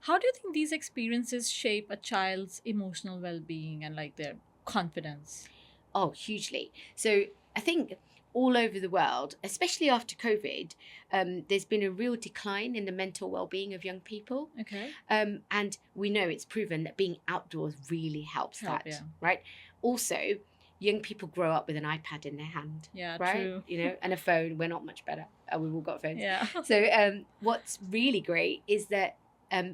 How do you think these experiences shape a child's emotional well-being and like their confidence? Oh, hugely. So I think all over the world, especially after COVID, there's been a real decline in the mental well-being of young people. Okay. And we know it's proven that being outdoors really helps Help, that, yeah. right? Also, young people grow up with an iPad in their hand, Yeah, right? true. And a phone. We're not much better. We've all got phones. Yeah. So what's really great is that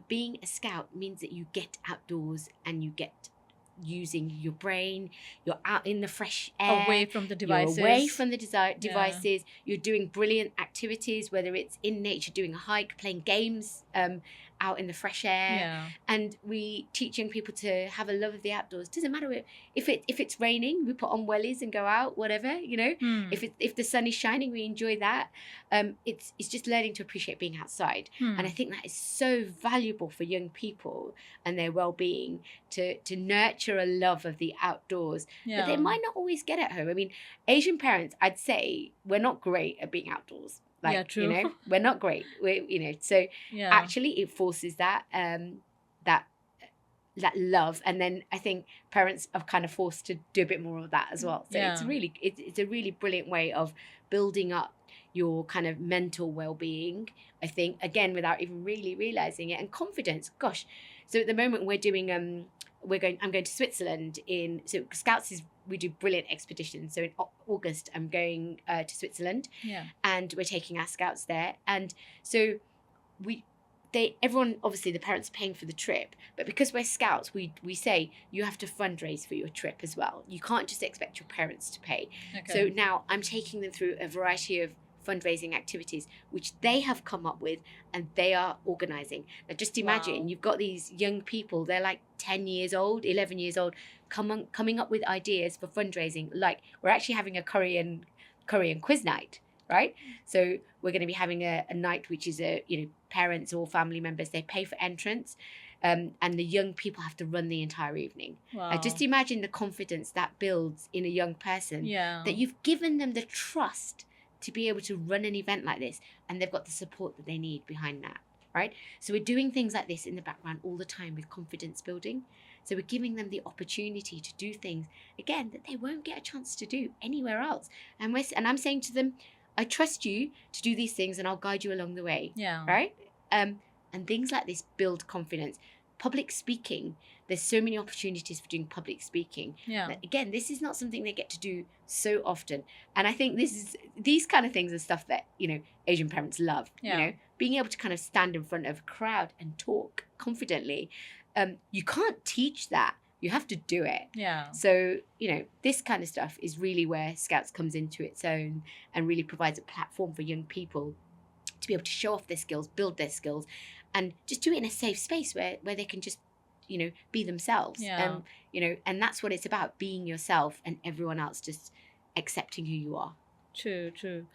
being a scout means that you get outdoors and you get using your brain, you're out in the fresh Away air, from the you're away devices. from the Yeah. devices, you're doing brilliant activities, whether it's in nature doing a hike, playing games out in the fresh air. Yeah. And we teach young people to have a love of the outdoors. Doesn't matter if it's raining, we put on wellies and go out, whatever, Hmm. if the sun is shining, we enjoy that. It's just learning to appreciate being outside. And I Hmm. think that is so valuable for young people and their well-being, to nurture a love of the outdoors that they Yeah. might not always get at home. I mean, Asian parents, I'd say, we're not great at being outdoors. Yeah, Like, true. we're not great. So Yeah. actually it forces that that love, and then I think parents are kind of forced to do a bit more of that as well. So Yeah. it's a really brilliant way of building up your kind of mental well-being, I think, again, without even really realizing it. And confidence, gosh. So at the moment I'm going to Switzerland. In so Scouts is we do brilliant expeditions. So in August I'm going to Switzerland, Yeah. and we're taking our scouts there. And so we everyone, obviously the parents are paying for the trip, but because we're scouts, we say you have to fundraise for your trip as well. You can't just expect your parents to pay. So Okay. now I'm taking them through a variety of fundraising activities which they have come up with and they are organizing. Now just imagine Wow. you've got these young people, they're like 10 years old, 11 years old, coming up with ideas for fundraising. Like, we're actually having a Korean quiz night, right? So we're going to be having a night which is parents or family members, they pay for entrance, and the young people have to run the entire evening. Just Wow. imagine the confidence that builds in a young person, Yeah. that you've given them the trust to be able to run an event like this, and they've got the support that they need behind that, right? So we're doing things like this in the background all the time with confidence building. So we're giving them the opportunity to do things, again, that they won't get a chance to do anywhere else. And I'm saying to them, I trust you to do these things and I'll guide you along the way, Yeah. right? And things like this build confidence. Public speaking, there's so many opportunities for doing public speaking. Yeah. That, again, this is not something they get to do so often. And I think these kind of things are stuff that, Asian parents love, Yeah. being able to kind of stand in front of a crowd and talk confidently. You can't teach that. You have to do it. Yeah. So, this kind of stuff is really where Scouts comes into its own and really provides a platform for young people to be able to show off their skills, build their skills, and just do it in a safe space where they can just, be themselves. Yeah. And that's what it's about, being yourself and everyone else just accepting who you are. True, true.